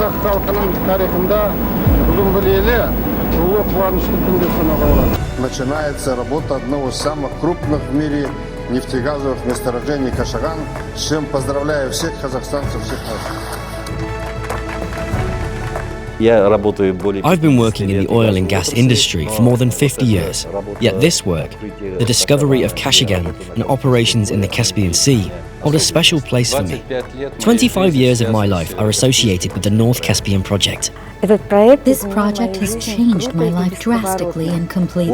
қазақ халқының тарихында бүгін білелі ұлы қуанышты күн деп санауға болады. Начинается работа одного из самых крупных в мире нефтегазовых месторождений Кашаган, с чем поздравляю всех казахстанцев, всех нас. I've been working in the oil and gas industry for more than 50 years. Yet this work, the discovery of Kashagan and operations in the Caspian Sea, hold a special place for me. 25 years of my life are associated with the North Caspian project. This project has changed my life drastically and completely.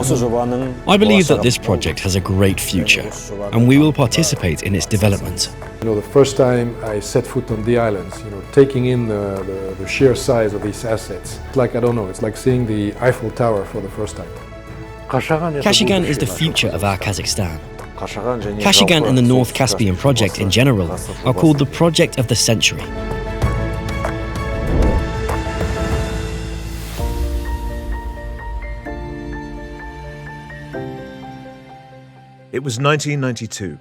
I believe that this project has a great future, and we will participate in its development. The first time I set foot on the islands, taking in the sheer size of these assets, it's like, I don't know, it's like seeing the Eiffel Tower for the first time. Kashagan is the future of our Kazakhstan. Kashagan and the North Caspian project in general are called the project of the century. It was 1992.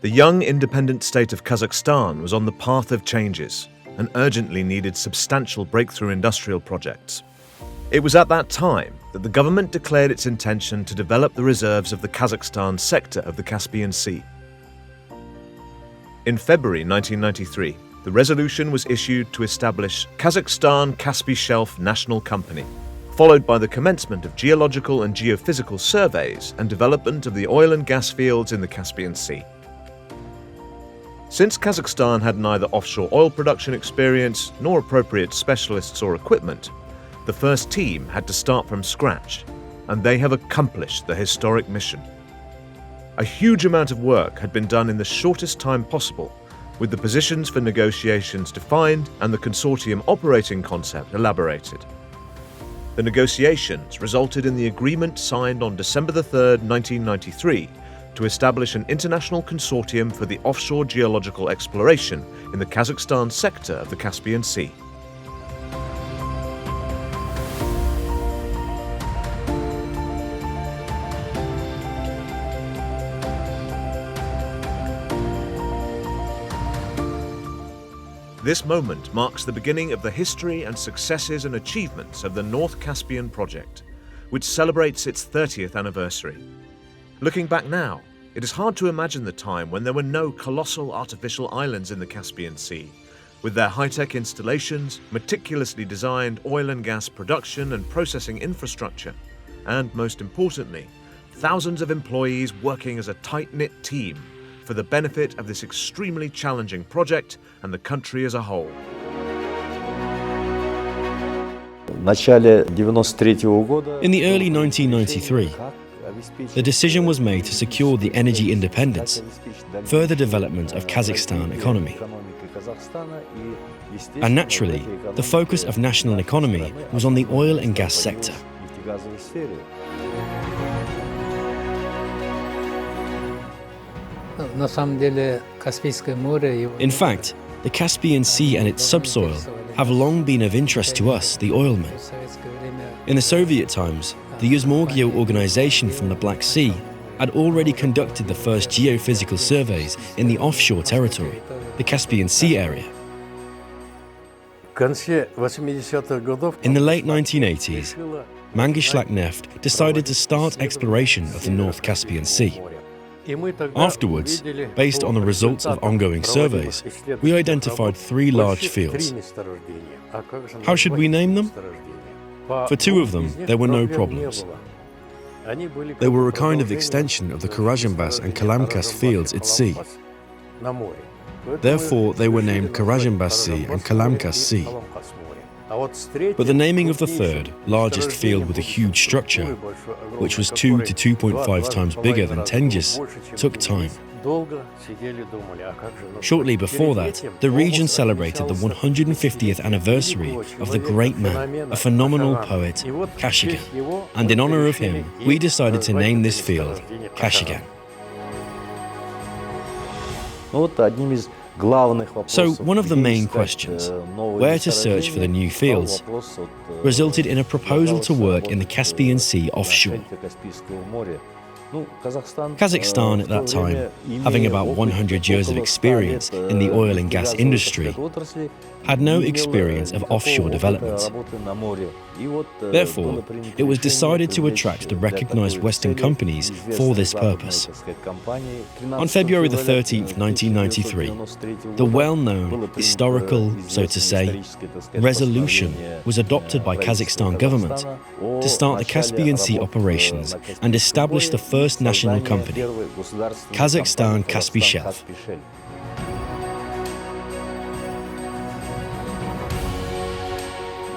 The young independent state of Kazakhstan was on the path of changes and urgently needed substantial breakthrough industrial projects. It was at that time that the government declared its intention to develop the reserves of the Kazakhstan sector of the Caspian Sea. In February 1993, the resolution was issued to establish Kazakhstan Kaspi Shelf National Company, followed by the commencement of geological and geophysical surveys and development of the oil and gas fields in the Caspian Sea. Since Kazakhstan had neither offshore oil production experience nor appropriate specialists or equipment, the first team had to start from scratch, and they have accomplished the historic mission. A huge amount of work had been done in the shortest time possible, with the positions for negotiations defined and the consortium operating concept elaborated. The negotiations resulted in the agreement signed on December 3, 1993, to establish an international consortium for the offshore geological exploration in the Kazakhstan sector of the Caspian Sea. This moment marks the beginning of the history and successes and achievements of the North Caspian project, which celebrates its 30th anniversary. Looking back now, it is hard to imagine the time when there were no colossal artificial islands in the Caspian Sea, with their high-tech installations, meticulously designed oil and gas production and processing infrastructure, and most importantly, thousands of employees working as a tight-knit team for the benefit of this extremely challenging project and the country as a whole. In the early 1993, the decision was made to secure the energy independence, further development of Kazakhstan economy. And naturally, the focus of national economy was on the oil and gas sector. In fact, the Caspian Sea and its subsoil have long been of interest to us, the oilmen. In the Soviet times, the Yuzmorgio organization from the Black Sea had already conducted the first geophysical surveys in the offshore territory, the Caspian Sea area. In the late 1980s, Mangyshlak decided to start exploration of the North Caspian Sea. Afterwards, based on the results of ongoing surveys, we identified 3 large fields. How should we name them? For 2 of them, there were no problems. They were a kind of extension of the Karajambas and Kalamkas fields at sea. Therefore, they were named Karajambas Sea and Kalamkas Sea. But the naming of the 3rd, largest field with a huge structure, which was 2 to 2.5 times bigger than Tengiz, took time. Shortly before that, the region celebrated the 150th anniversary of the great man, a phenomenal poet, Kashagan, and in honor of him, we decided to name this field Kashagan. So one of the main questions, where to search for the new fields, resulted in a proposal to work in the Caspian Sea offshore. Kazakhstan at that time, having about 100 years of experience in the oil and gas industry, had no experience of offshore development. Therefore, it was decided to attract the recognized Western companies for this purpose. On February the 13th, 1993, the well-known historical, so to say, resolution was adopted by Kazakhstan government to start the Caspian Sea operations and establish the first national company, Kazakhstan Caspian Shelf.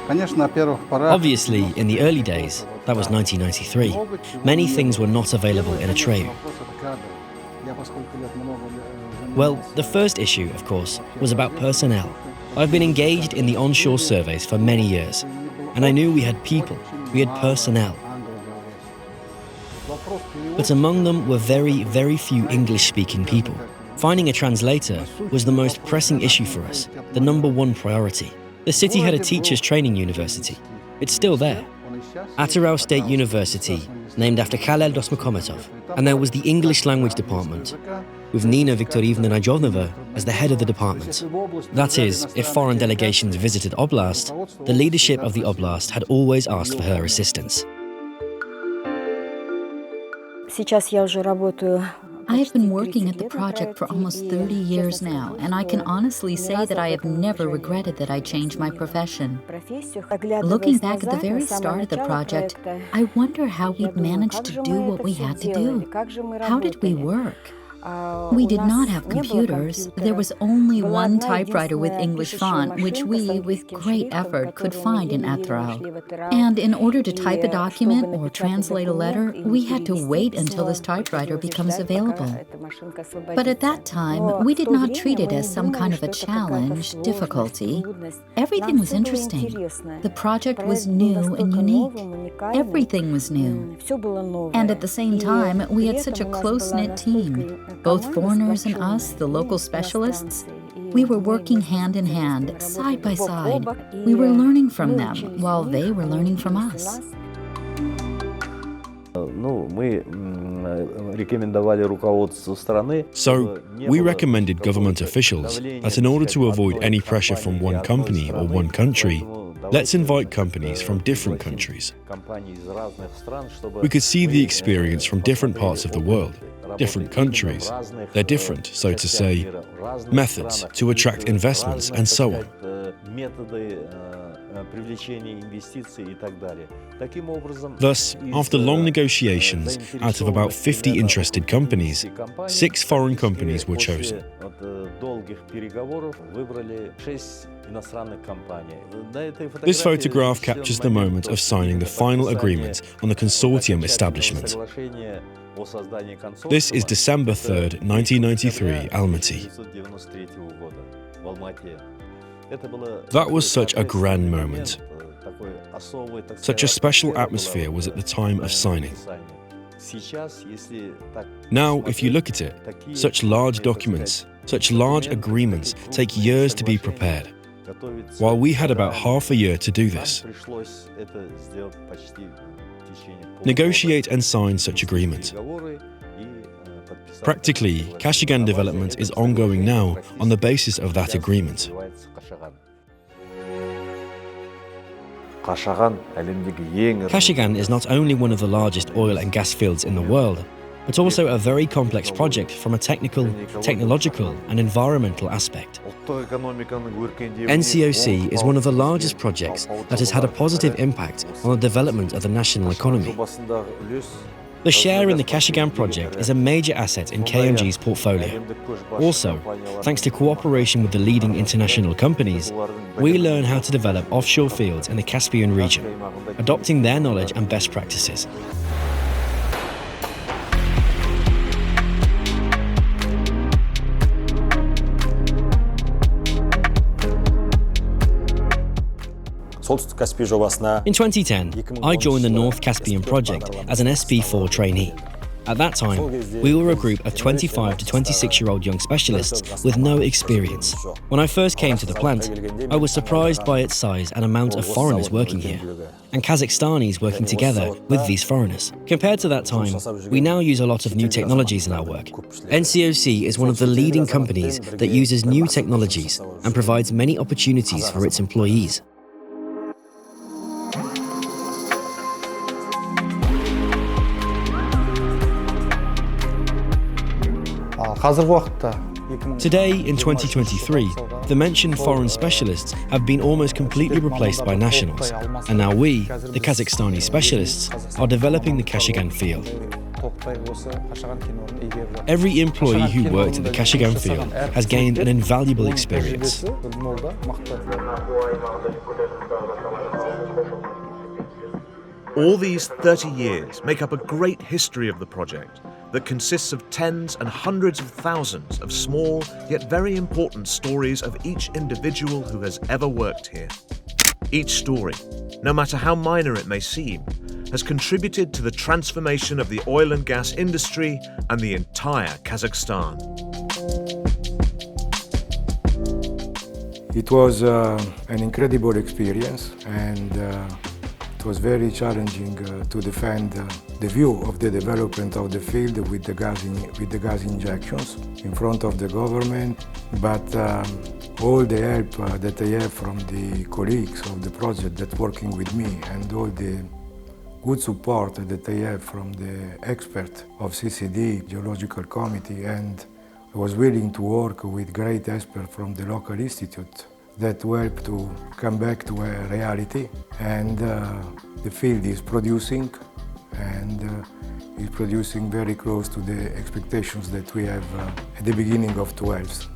Obviously, in the early days, that was 1993, many things were not available in a trade. Well, the first issue, of course, was about personnel. I've been engaged in the onshore surveys for many years, and I knew we had people, we had personnel. But among them were very, very few English-speaking people. Finding a translator was the most pressing issue for us, the #1 priority. The city had a teachers' training university. It's still there. Ataral State University, named after Khalil Dosmakometov. And there was the English language department, with Nina Viktorievna Najovnova as the head of the department. That is, if foreign delegations visited Oblast, the leadership of the Oblast had always asked for her assistance. I have been working at the project for almost 30 years now, and I can honestly say that I have never regretted that I changed my profession. Looking back at the very start of the project, I wonder how we'd managed to do what we had to do. How did we work? We did not have computers. There was only one typewriter with English font, which we, with great effort, could find in Atral. And in order to type a document or translate a letter, we had to wait until this typewriter becomes available. But at that time, we did not treat it as some kind of a challenge, difficulty. Everything was interesting. The project was new and unique. Everything was new. And at the same time, we had such a close-knit team. Both foreigners and us, the local specialists, we were working hand in hand, side by side. We were learning from them, while they were learning from us. So, we recommended government officials that in order to avoid any pressure from one company or one country, let's invite companies from different countries. We could see the experience from different parts of the world, different countries. They're different, so to say, methods to attract investments and so on. Thus, after long negotiations, out of about 50 interested companies, 6 foreign companies were chosen. This photograph captures the moment of signing the final agreement on the consortium establishment. This is December 3rd, 1993, Almaty. That was such a grand moment. Such a special atmosphere was at the time of signing. Now, if you look at it, such large documents, such large agreements take years to be prepared, while we had about half a year to do this. Negotiate and sign such agreement. Practically, Kashagan development is ongoing now on the basis of that agreement. Kashagan is not only one of the largest oil and gas fields in the world, but also a very complex project from a technical, technological and environmental aspect. NCOC is one of the largest projects that has had a positive impact on the development of the national economy. The share in the Kashagan project is a major asset in KMG's portfolio. Also, thanks to cooperation with the leading international companies, we learn how to develop offshore fields in the Caspian region, adopting their knowledge and best practices. In 2010, I joined the North Caspian project as an SP4 trainee. At that time, we were a group of 25 to 26-year-old young specialists with no experience. When I first came to the plant, I was surprised by its size and amount of foreigners working here, and Kazakhstanis working together with these foreigners. Compared to that time, we now use a lot of new technologies in our work. NCOC is one of the leading companies that uses new technologies and provides many opportunities for its employees. Today, in 2023, the mentioned foreign specialists have been almost completely replaced by nationals, and now we, the Kazakhstani specialists, are developing the Kashagan field. Every employee who worked at the Kashagan field has gained an invaluable experience. All these 30 years make up a great history of the project that consists of tens and hundreds of thousands of small yet very important stories of each individual who has ever worked here. Each story, no matter how minor it may seem, has contributed to the transformation of the oil and gas industry and the entire Kazakhstan. It was an incredible experience, and it was very challenging to defend the view of the development of the field with the gas injections in front of the government. But all the help that I have from the colleagues of the project that working with me, and all the good support that I have from the expert of CCD, Geological Committee, and I was willing to work with great experts from the local institute that helped to come back to a reality. And the field is producing, and is producing very close to the expectations that we have at the beginning of 12.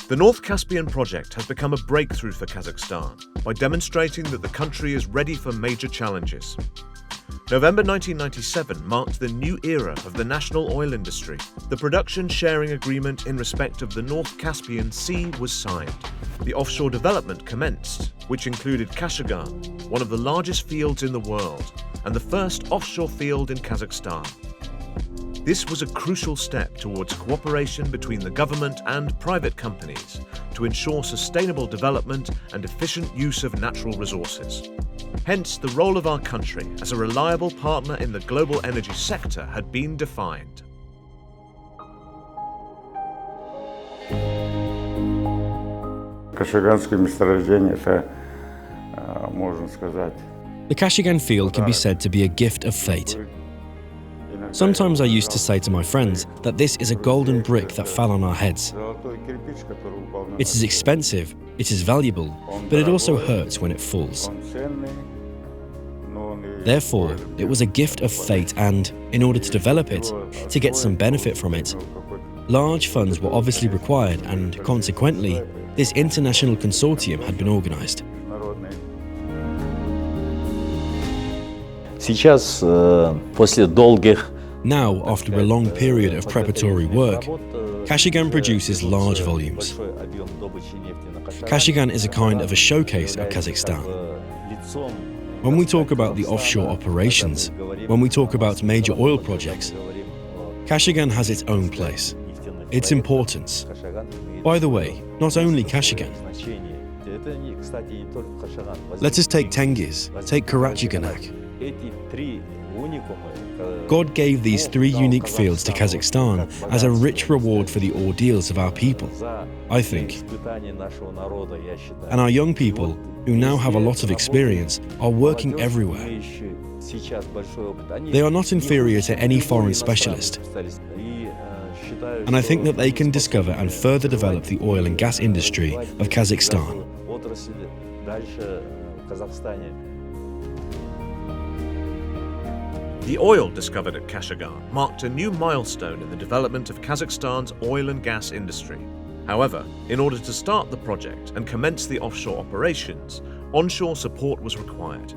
The North Caspian project has become a breakthrough for Kazakhstan by demonstrating that the country is ready for major challenges. November 1997 marked the new era of the national oil industry. The production sharing agreement in respect of the North Caspian Sea was signed. The offshore development commenced, which included Kashagan, one of the largest fields in the world, and the first offshore field in Kazakhstan. This was a crucial step towards cooperation between the government and private companies to ensure sustainable development and efficient use of natural resources. Hence, the role of our country as a reliable partner in the global energy sector had been defined. The Kashagan field can be said to be a gift of fate. Sometimes I used to say to my friends that this is a golden brick that fell on our heads. It is expensive, it is valuable, but it also hurts when it falls. Therefore, it was a gift of fate, and in order to develop it, to get some benefit from it, large funds were obviously required, and consequently, this international consortium had been organized. Now, after a long period of preparatory work, Kashagan produces large volumes. Kashagan is a kind of a showcase of Kazakhstan. When we talk about the offshore operations, when we talk about major oil projects, Kashagan has its own place, its importance. By the way, not only Kashagan. Let us take Tengiz, take Karachaganak. God gave these three unique fields to Kazakhstan as a rich reward for the ordeals of our people, I think. And our young people, who now have a lot of experience, are working everywhere. They are not inferior to any foreign specialist. And I think that they can discover and further develop the oil and gas industry of Kazakhstan. The oil discovered at Kashagan marked a new milestone in the development of Kazakhstan's oil and gas industry. However, in order to start the project and commence the offshore operations, onshore support was required.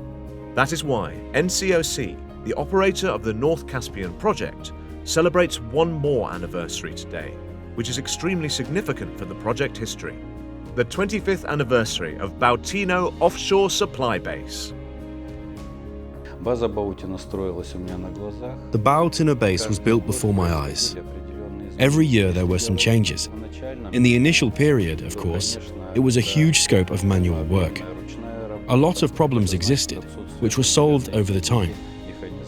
That is why NCOC, the operator of the North Caspian project, celebrates one more anniversary today, which is extremely significant for the project history. the 25th anniversary of Bautino Offshore Supply Base. База Баутино строилась у меня на глазах. The Bautino base was built before my eyes. Every year there were some changes. In the initial period, of course, it was a huge scope of manual work. A lot of problems existed, which were solved over the time.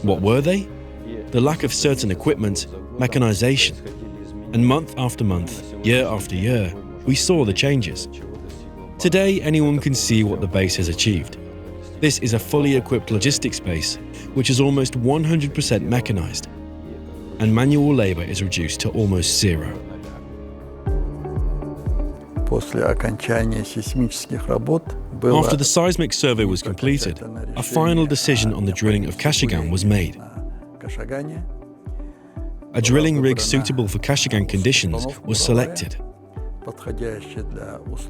What were they? The lack of certain equipment, mechanization. And month after month, year after year, we saw the changes. Today, anyone can see what the base has achieved. This is a fully equipped logistics base, which is almost 100% mechanized, and manual labor is reduced to almost zero. After the seismic survey was completed, a final decision on the drilling of Kashagan was made. A drilling rig suitable for Kashagan conditions was selected.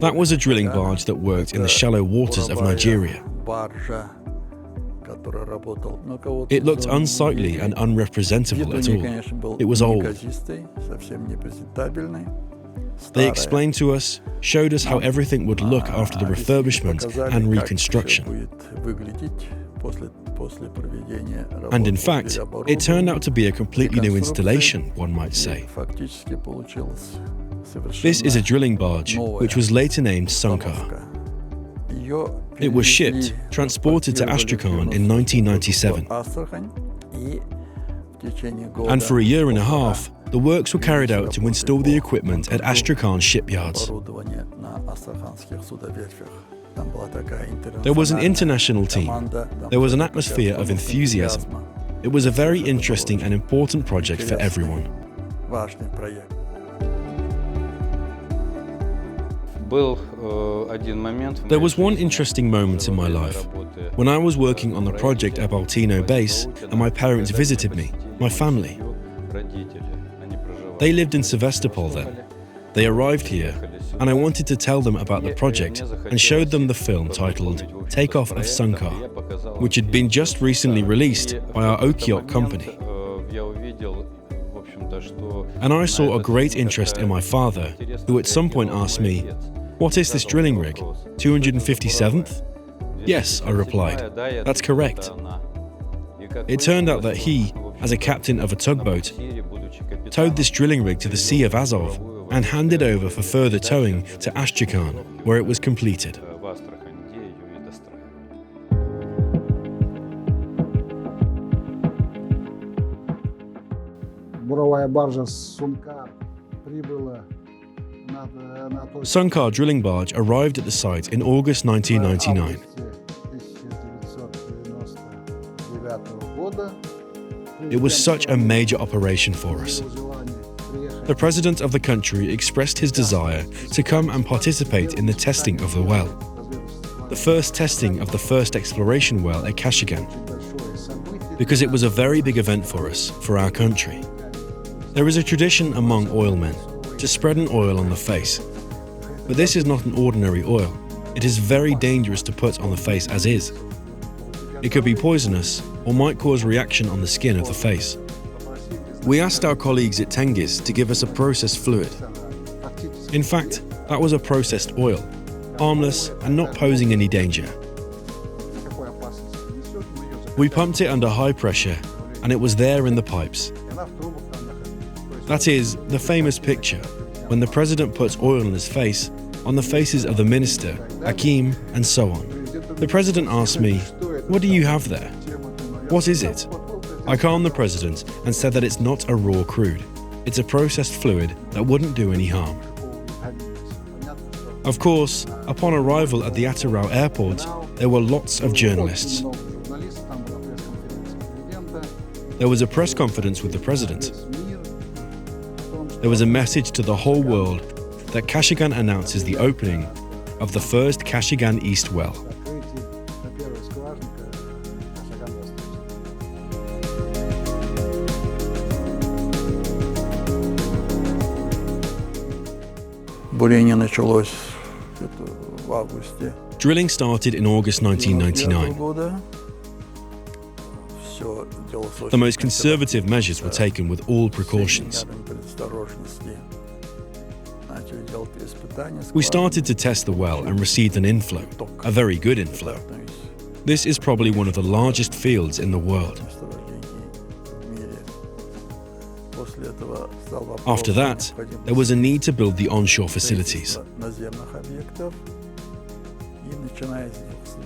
That was a drilling barge that worked in the shallow waters of Nigeria. It looked unsightly and unrepresentable at all. It was old. They explained to us, showed us how everything would look after the refurbishment and reconstruction. And in fact, it turned out to be a completely new installation, one might say. This is a drilling barge, which was later named Sankar. It was shipped, transported to Astrakhan in 1997. And for a year and a half, the works were carried out to install the equipment at Astrakhan shipyards. There was an international team. There was an atmosphere of enthusiasm. It was a very interesting and important project for everyone. There was one interesting moment in my life. When I was working on the project at Bautino base and my parents visited me, my family. They lived in Sevastopol then. They arrived here, and I wanted to tell them about the project and showed them the film titled Takeoff of Sankar, which had been just recently released by our NCOC company. And I saw a great interest in my father, who at some point asked me, "What is this drilling rig? 257th? Yes, I replied. That's correct. It turned out that he, as a captain of a tugboat, towed this drilling rig to the Sea of Azov and handed over for further towing to Astrakhan, where it was completed. Sankar drilling barge arrived at the site in August 1999. It was such a major operation for us. The president of the country expressed his desire to come and participate in the testing of the well, the first testing of the first exploration well at Kashagan, because it was a very big event for us, for our country. There is a tradition among oilmen to spread an oil on the face, but this is not an ordinary oil. It is very dangerous to put on the face as is. It could be poisonous or might cause reaction on the skin of the face. We asked our colleagues at Tengiz to give us a processed fluid. In fact, that was a processed oil, harmless and not posing any danger. We pumped it under high pressure and it was there in the pipes. That is, the famous picture, when the president puts oil on his face, on the faces of the minister, Akim, and so on. The president asked me, "What do you have there? What is it?" I calmed the president and said that it's not a raw crude. It's a processed fluid that wouldn't do any harm. Of course, upon arrival at the Atarau airport, there were lots of journalists. There was a press conference with the president. There was a message to the whole world that Kashagan announces the opening of the first Kashagan East well. Drilling started in August 1999. The most conservative measures were taken with all precautions. We started to test the well and received an inflow, a very good inflow. This is probably one of the largest fields in the world. After that, there was a need to build the onshore facilities.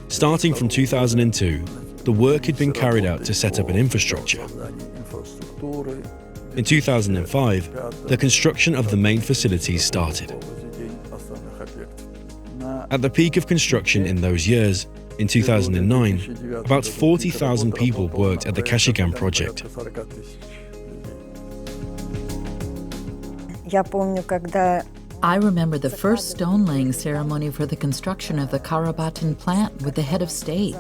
Starting from 2002, the work had been carried out to set up an infrastructure. In 2005, the construction of the main facilities started. At the peak of construction in those years, in 2009, about 40,000 people worked at the Kashagan project. I remember the first stone-laying ceremony for the construction of the Karabatan plant with the head of state.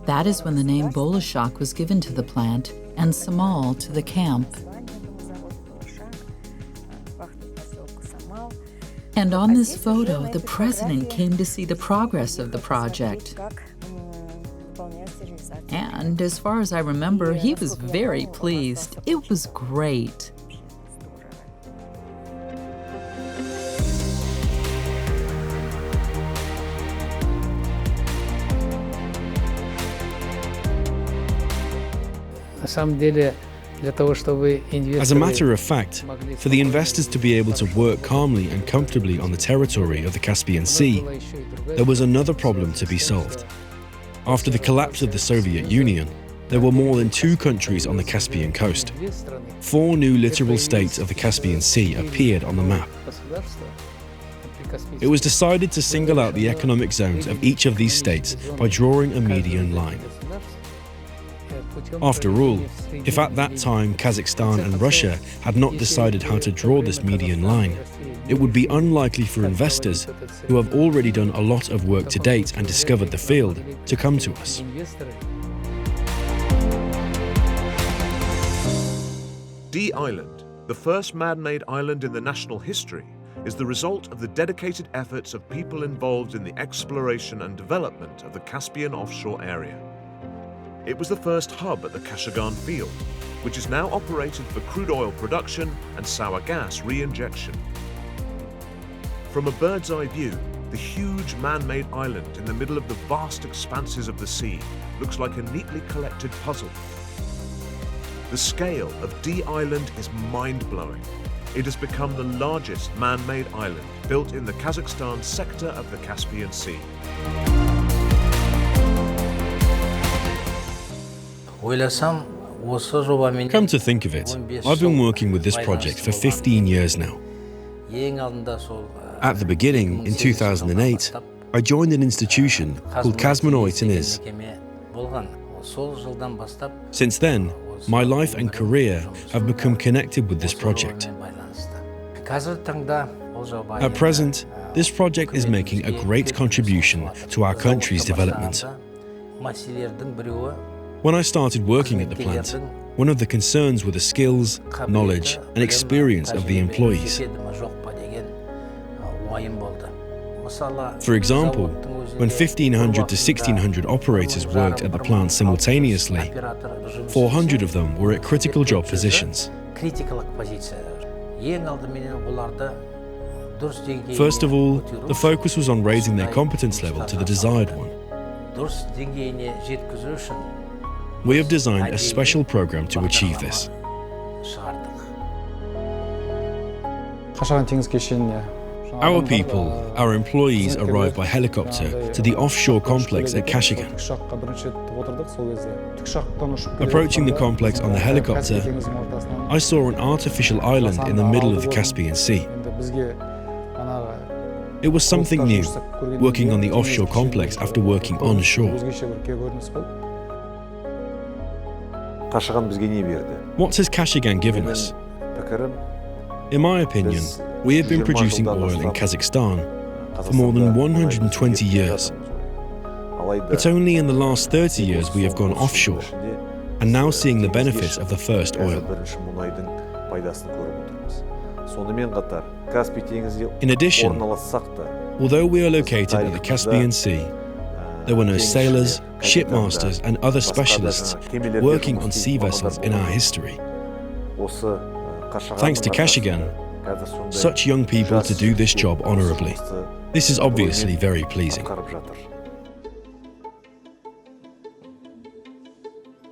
That is when the name Bolashak was given to the plant and Samal to the camp. And on this photo, the president came to see the progress of the project. And as far as I remember, he was very pleased. It was great. As a matter of fact, for the investors to be able to work calmly and comfortably on the territory of the Caspian Sea, there was another problem to be solved. After the collapse of the Soviet Union, there were more than 2 countries on the Caspian coast. 4 new littoral states of the Caspian Sea appeared on the map. It was decided to single out the economic zones of each of these states by drawing a median line. After all, if at that time Kazakhstan and Russia had not decided how to draw this median line, it would be unlikely for investors, who have already done a lot of work to date and discovered the field, to come to us. D Island, the first man-made island in the national history, is the result of the dedicated efforts of people involved in the exploration and development of the Caspian offshore area. It was the first hub at the Kashagan field, which is now operated for crude oil production and sour gas re-injection. From a bird's-eye view, the huge man-made island in the middle of the vast expanses of the sea looks like a neatly collected puzzle. The scale of D Island is mind-blowing. It has become the largest man-made island built in the Kazakhstan sector of the Caspian Sea. Come to think of it, I've been working with this project for 15 years now. At the beginning, in 2008, I joined an institution called Kazmanoitiniz. Since then, my life and career have become connected with this project. At present, this project is making a great contribution to our country's development. When I started working at the plant, one of the concerns were the skills, knowledge, and experience of the employees. For example, when 1,500 to 1,600 operators worked at the plant simultaneously, 400 of them were at critical job positions. First of all, the focus was on raising their competence level to the desired one. We have designed a special program to achieve this. Our people, our employees, arrived by helicopter to the offshore complex at Kashagan. Approaching the complex on the helicopter, I saw an artificial island in the middle of the Caspian Sea. It was something new, working on the offshore complex after working onshore. What has Kashagan given us? In my opinion, we have been producing oil in Kazakhstan for more than 120 years. But only in the last 30 years we have gone offshore, and now seeing the benefits of the first oil. In addition, although we are located at the Caspian Sea, there were no sailors, shipmasters, and other specialists working on sea vessels in our history. Thanks to Kashagan, such young people to do this job honorably. This is obviously very pleasing.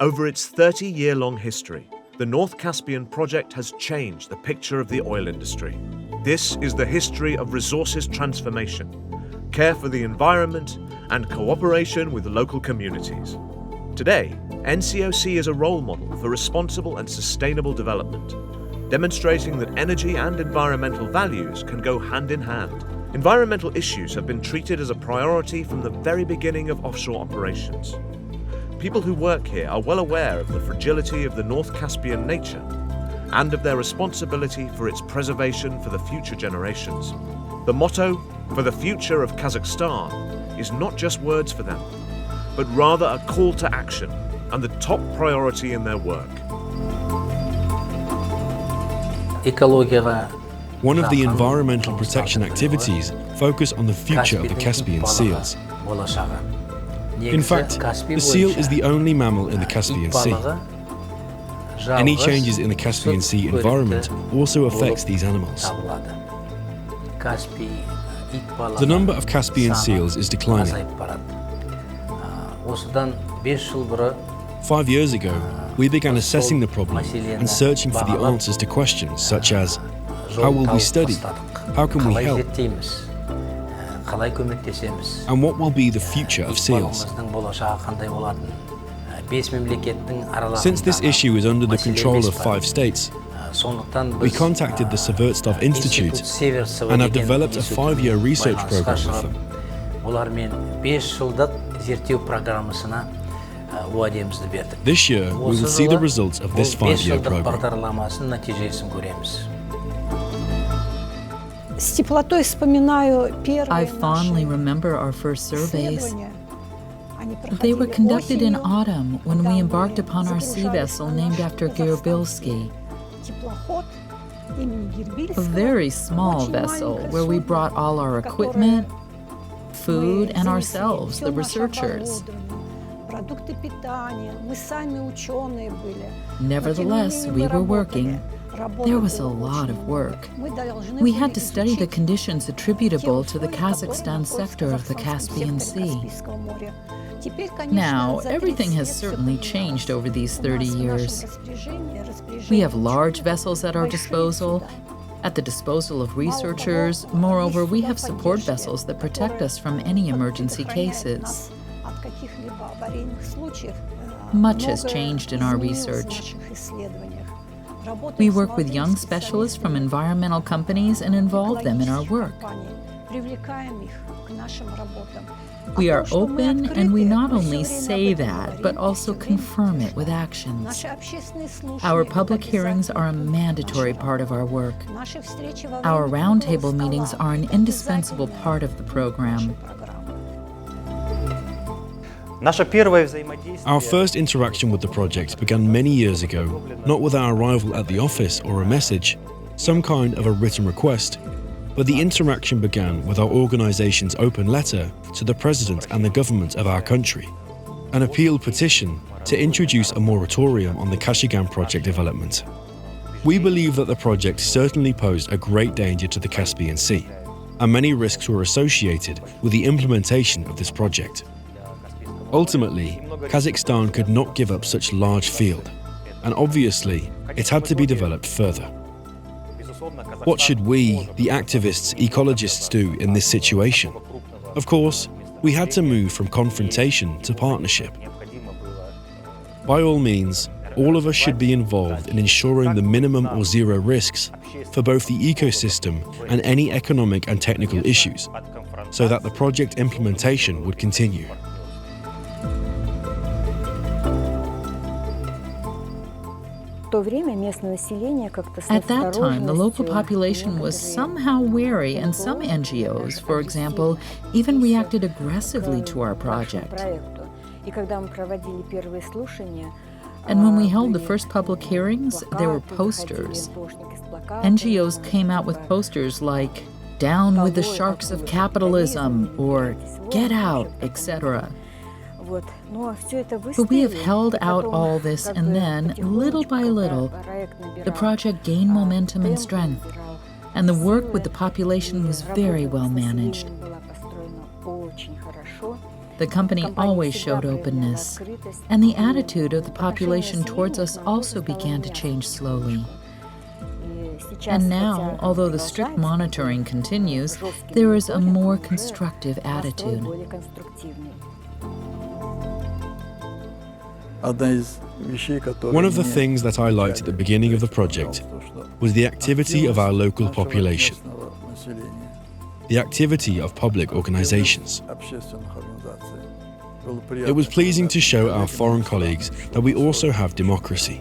Over its 30-year-long history, the North Caspian project has changed the picture of the oil industry. This is the history of resources transformation, care for the environment, and cooperation with local communities. Today, NCOC is a role model for responsible and sustainable development, demonstrating that energy and environmental values can go hand in hand. Environmental issues have been treated as a priority from the very beginning of offshore operations. People who work here are well aware of the fragility of the North Caspian nature and of their responsibility for its preservation for the future generations. The motto, "For the future of Kazakhstan," is not just words for them, but rather a call to action and the top priority in their work. One of the environmental protection activities focus on the future of the Caspian seals. In fact, the seal is the only mammal in the Caspian Sea. Any changes in the Caspian Sea environment also affects these animals. The number of Caspian seals is declining. 5 years ago, we began assessing the problem and searching for the answers to questions such as, how will we study? How can we help? And what will be the future of seals? Since this issue is under the control of 5 states, we contacted the Severstov Institute and have developed a 5-year research program with them. This year, we will see the results of this 5-year program. I fondly remember our first surveys. They were conducted in autumn when we embarked upon our sea vessel named after Gerbilski, a very small vessel where we brought all our equipment, food, and ourselves, the researchers. Nevertheless, we were working. There was a lot of work. We had to study the conditions attributable to the Kazakhstan sector of the Caspian Sea. Now, everything has certainly changed over these 30 years. We have large vessels at our disposal, at the disposal of researchers. Moreover, we have support vessels that protect us from any emergency cases. Much has changed in our research. We work with young specialists from environmental companies and involve them in our work. We are open, and we not only say that, but also confirm it with actions. Our public hearings are a mandatory part of our work. Our roundtable meetings are an indispensable part of the program. Our first interaction with the project began many years ago, not with our arrival at the office or a message, some kind of a written request, but the interaction began with our organization's open letter to the president and the government of our country, an appeal petition to introduce a moratorium on the Kashagan project development. We believe that the project certainly posed a great danger to the Caspian Sea, and many risks were associated with the implementation of this project. Ultimately, Kazakhstan could not give up such large field, and obviously, it had to be developed further. What should we, the activists, ecologists, do in this situation? Of course, we had to move from confrontation to partnership. By all means, all of us should be involved in ensuring the minimum or zero risks for both the ecosystem and any economic and technical issues, so that the project implementation would continue. At that time, the local population was somehow wary, and some NGOs, for example, even reacted aggressively to our project. And when we held the first public hearings, there were posters. NGOs came out with posters like, "Down with the sharks of capitalism," or "Get out," etc. But we have held out all this, and then, little by little, the project gained momentum and strength, and the work with the population was very well managed. The company always showed openness, and the attitude of the population towards us also began to change slowly. And now, although the strict monitoring continues, there is a more constructive attitude. One of the things that I liked at the beginning of the project was the activity of our local population, the activity of public organizations. It was pleasing to show our foreign colleagues that we also have democracy.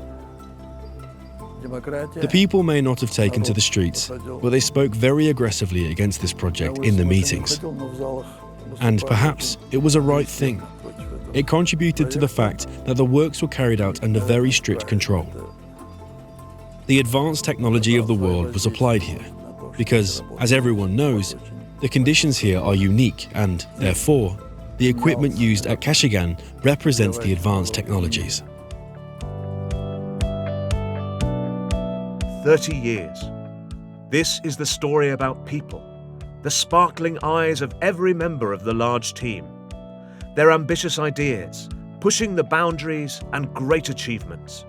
The people may not have taken to the streets, but they spoke very aggressively against this project in the meetings. And perhaps it was a right thing. It contributed to the fact that the works were carried out under very strict control. The advanced technology of the world was applied here, because, as everyone knows, the conditions here are unique and, therefore, the equipment used at Kashagan represents the advanced technologies. 30 years. This is the story about people, the sparkling eyes of every member of the large team, their ambitious ideas, pushing the boundaries and great achievements.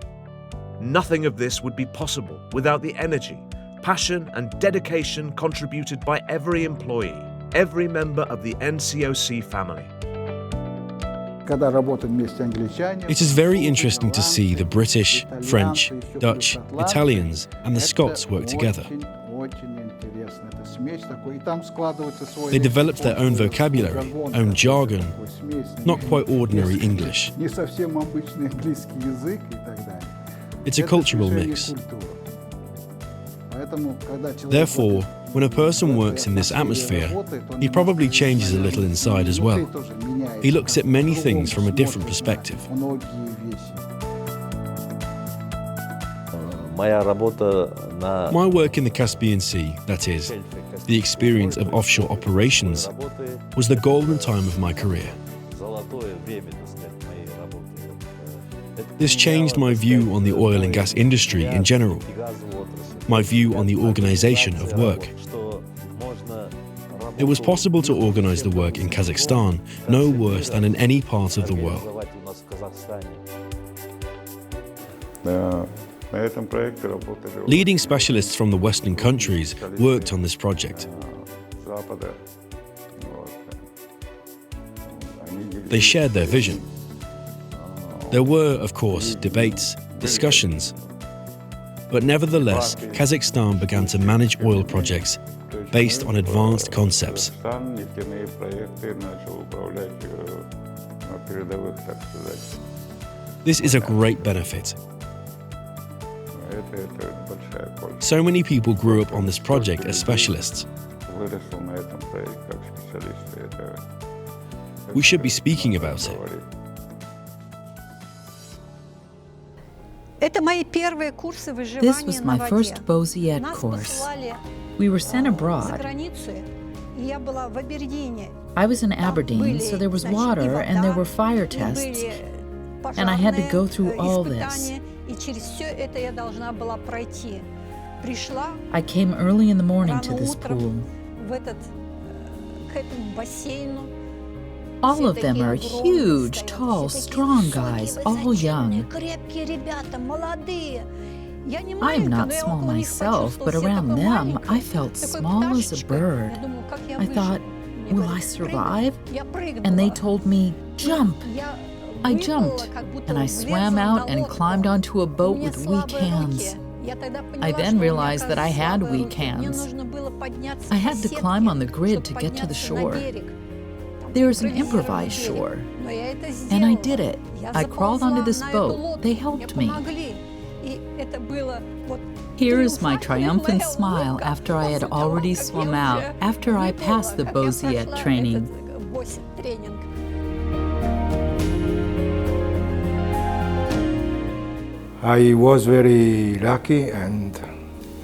Nothing of this would be possible without the energy, passion and dedication contributed by every employee, every member of the NCOC family. It is very interesting to see the British, French, Dutch, Italians and the Scots work together. They developed their own vocabulary, own jargon, not quite ordinary English. It's a cultural mix. Therefore, when a person works in this atmosphere, he probably changes a little inside as well. He looks at many things from a different perspective. My work in the Caspian Sea, that is, the experience of offshore operations, was the golden time of my career. This changed my view on the oil and gas industry in general, my view on the organization of work. It was possible to organize the work in Kazakhstan no worse than in any part of the world. Leading specialists from the Western countries worked on this project. They shared their vision. There were, of course, debates, discussions, but nevertheless, Kazakhstan began to manage oil projects based on advanced concepts. This is a great benefit. So many people grew up on this project as specialists. We should be speaking about it. This was my first Beaux-Arts course. We were sent abroad. I was in Aberdeen, so there was water and there were fire tests, and I had to go through all this. I came early in the morning to this pool. All of them are huge, tall, strong guys, all young. I'm not small myself, but around them, I felt small as a bird. I thought, will I survive? And they told me, jump. I jumped, and I swam out and climbed onto a boat with weak hands. I then realized that I had weak hands. I had to climb on the grid to get to the shore. There is an improvised shore, and I did it. I crawled onto this boat. They helped me. Here is my triumphant smile after I had already swum out, after I passed the Beaux-Arts training. I was very lucky, and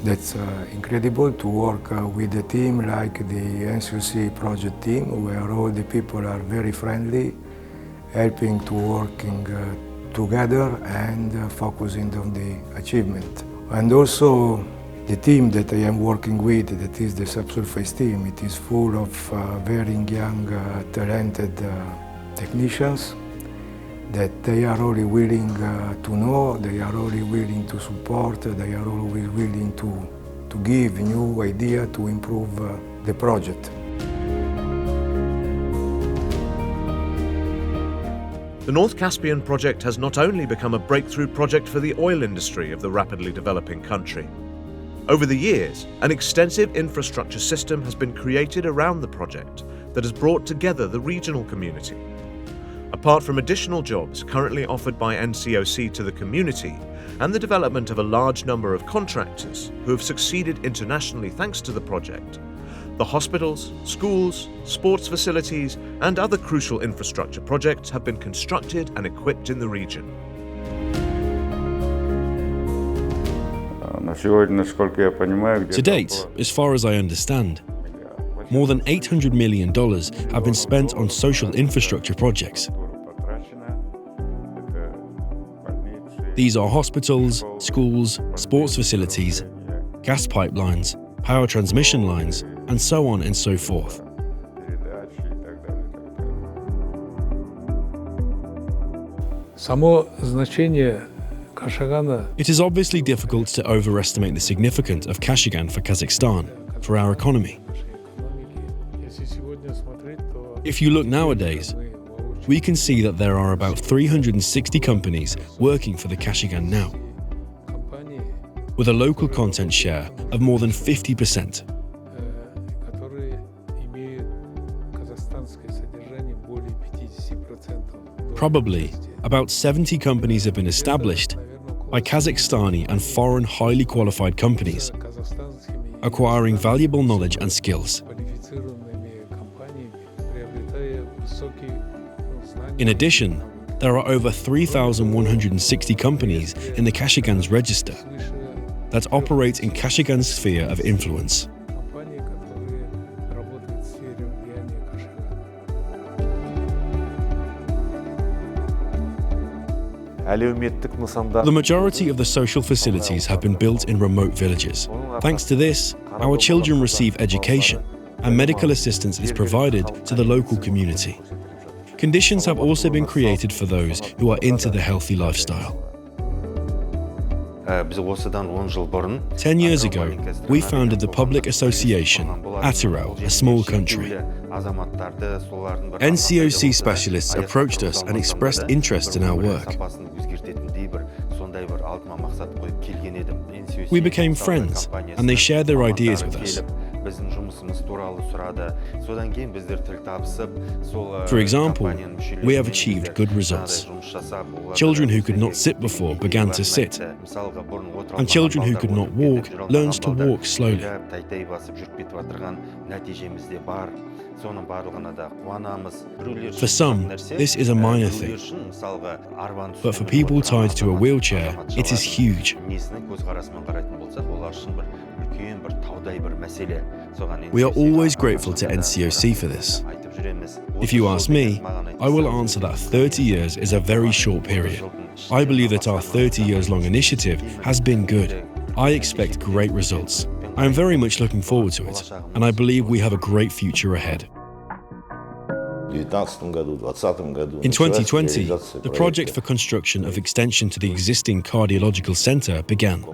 that's incredible to work with a team like the NCOC project team, where all the people are very friendly helping to working together and focusing on the achievement. And also the team that I am working with, that is the subsurface team, it is full of very young, talented technicians that they are really willing to know, they are really willing to support, they are always willing to give new idea to improve the project. The North Caspian project has not only become a breakthrough project for the oil industry of the rapidly developing country. Over the years, an extensive infrastructure system has been created around the project that has brought together the regional community. Apart from additional jobs currently offered by NCOC to the community and the development of a large number of contractors who have succeeded internationally thanks to the project, the hospitals, schools, sports facilities and other crucial infrastructure projects have been constructed and equipped in the region. To date, as far as I understand, more than $800 million have been spent on social infrastructure projects. These are hospitals, schools, sports facilities, gas pipelines, power transmission lines, and so on and so forth. It is obviously difficult to overestimate the significance of Kashagan for Kazakhstan, for our economy. If you look nowadays, we can see that there are about 360 companies working for the Kashagan now, with a local content share of more than 50%. Probably about 70 companies have been established by Kazakhstani and foreign highly qualified companies, acquiring valuable knowledge and skills. In addition, there are over 3,160 companies in the Kashagan's register that operate in Kashagan's sphere of influence. The majority of the social facilities have been built in remote villages. Thanks to this, our children receive education, and medical assistance is provided to the local community. Conditions have also been created for those who are into the healthy lifestyle. 10 years ago, we founded the public association, Atirel, a small country. NCOC specialists approached us and expressed interest in our work. We became friends, and they shared their ideas with us. For example, we have achieved good results. Children who could not sit before began to sit, and children who could not walk learned to walk slowly. For some, this is a minor thing, but for people tied to a wheelchair, it is huge. We are always grateful to NCOC for this. If you ask me, I will answer that 30 years is a very short period. I believe that our 30 years long initiative has been good. I expect great results. I am very much looking forward to it, and I believe we have a great future ahead. In 2020, the project for construction of extension to the existing cardiological center began.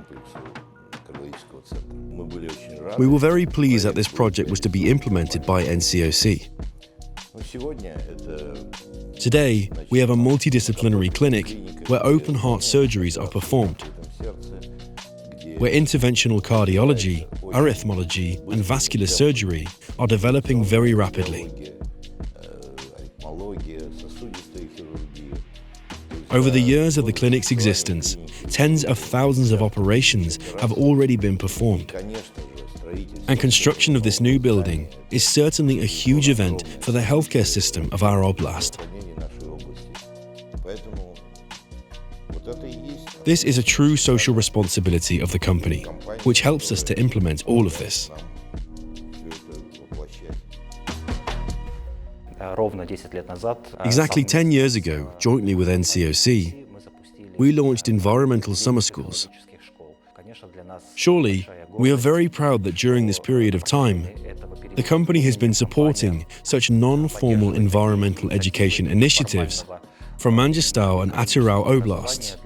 We were very pleased that this project was to be implemented by NCOC. Today, we have a multidisciplinary clinic where open-heart surgeries are performed, where interventional cardiology, arrhythmology, and vascular surgery are developing very rapidly. Over the years of the clinic's existence, tens of thousands of operations have already been performed. And construction of this new building is certainly a huge event for the healthcare system of our oblast. This is a true social responsibility of the company, which helps us to implement all of this. Exactly 10 years ago, jointly with NCOC, we launched environmental summer schools. Surely, we are very proud that during this period of time, the company has been supporting such non-formal environmental education initiatives from Mangistau and Atirau oblasts.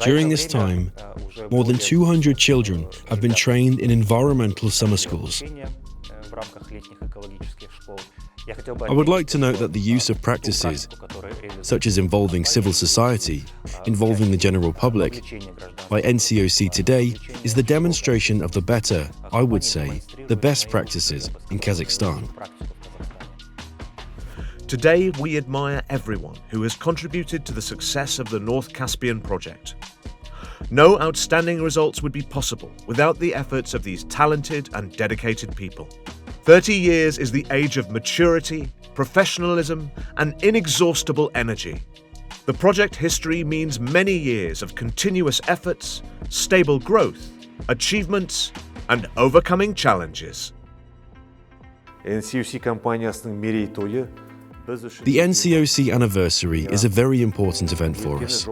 During this time, more than 200 children have been trained in environmental summer schools. I would like to note that the use of practices, such as involving civil society, involving the general public, by NCOC today is the demonstration of the better, I would say, the best practices in Kazakhstan. Today, we admire everyone who has contributed to the success of the North Caspian project. No outstanding results would be possible without the efforts of these talented and dedicated people. 30 years is the age of maturity, professionalism, and inexhaustible energy. The project history means many years of continuous efforts, stable growth, achievements, and overcoming challenges. The NCOC anniversary is a very important event for us.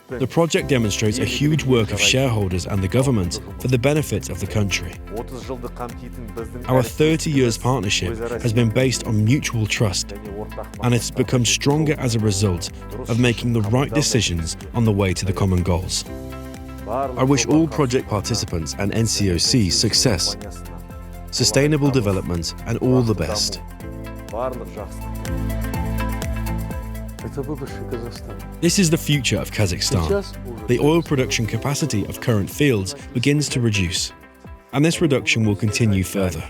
The project demonstrates a huge work of shareholders and the government for the benefit of the country. Our 30 years partnership has been based on mutual trust, and it's become stronger as a result of making the right decisions on the way to the common goals. I wish all project participants and NCOC success, sustainable development, and all the best. This is the future of Kazakhstan. The oil production capacity of current fields begins to reduce, and this reduction will continue further.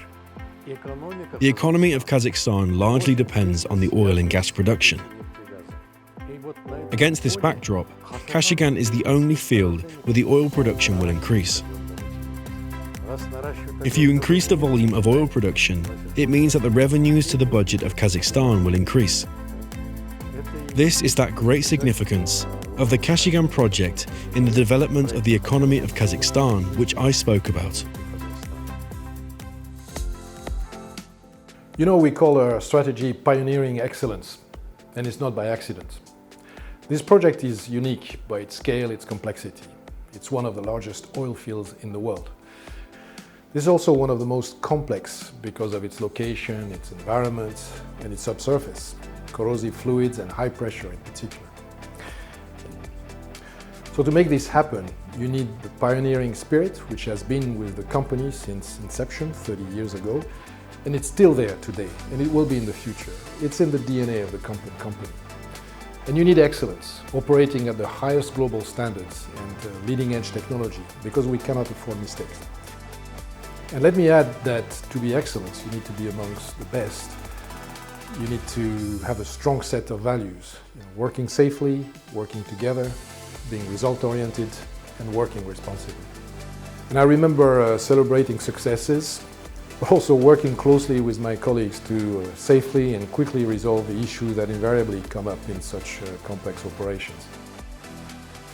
The economy of Kazakhstan largely depends on the oil and gas production. Against this backdrop, Kashagan is the only field where the oil production will increase. If you increase the volume of oil production, it means that the revenues to the budget of Kazakhstan will increase. This is that great significance of the Kashagan project in the development of the economy of Kazakhstan, which I spoke about. You know, we call our strategy pioneering excellence, and it's not by accident. This project is unique by its scale, its complexity. It's one of the largest oil fields in the world. This is also one of the most complex because of its location, its environment, and its subsurface, corrosive fluids and high pressure in particular. So to make this happen, you need the pioneering spirit, which has been with the company since inception 30 years ago, and it's still there today, and it will be in the future. It's in the DNA of the company. And you need excellence, operating at the highest global standards and leading-edge technology, because we cannot afford mistakes. And let me add that to be excellent, you need to be amongst the best. You need to have a strong set of values, working safely, working together, being result-oriented, and working responsibly. And I remember celebrating successes, but also working closely with my colleagues to safely and quickly resolve the issues that invariably come up in such complex operations.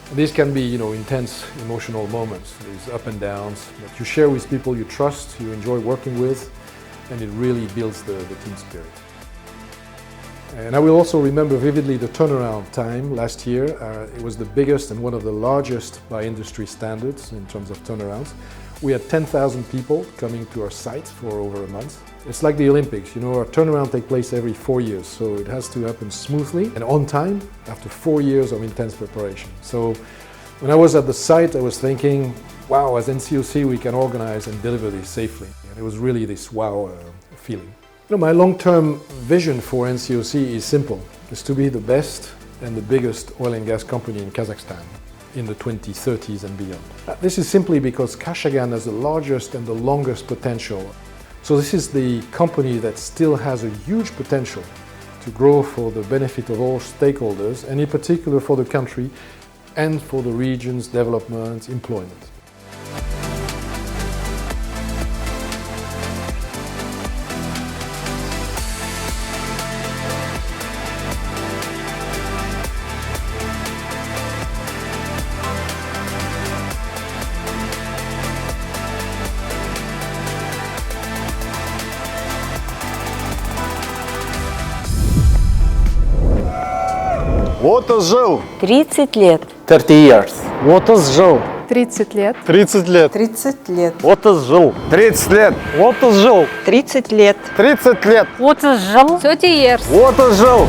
And these can be, intense emotional moments, these up and downs that you share with people you trust, you enjoy working with, and it really builds the team spirit. And I will also remember vividly the turnaround time last year. It was the biggest and one of the largest by industry standards in terms of turnarounds. We had 10,000 people coming to our site for over a month. It's like the Olympics, our turnaround takes place every 4 years, so it has to happen smoothly and on time after 4 years of intense preparation. So when I was at the site, I was thinking, wow, as NCOC we can organize and deliver this safely. And it was really this wow feeling. My long-term vision for NCOC is simple. It's to be the best and the biggest oil and gas company in Kazakhstan in the 2030s and beyond. This is simply because Kashagan has the largest and the longest potential. So this is the company that still has a huge potential to grow for the benefit of all stakeholders, and in particular for the country and for the region's development, employment. Отыз жыл. 30 лет. 30 years. 30 жыл. 30 лет. 30 лет. 30 лет. 30 жыл. 30 лет. 30 жыл. 30 лет. 30 лет. 30 жыл. 30 years. 30 жыл.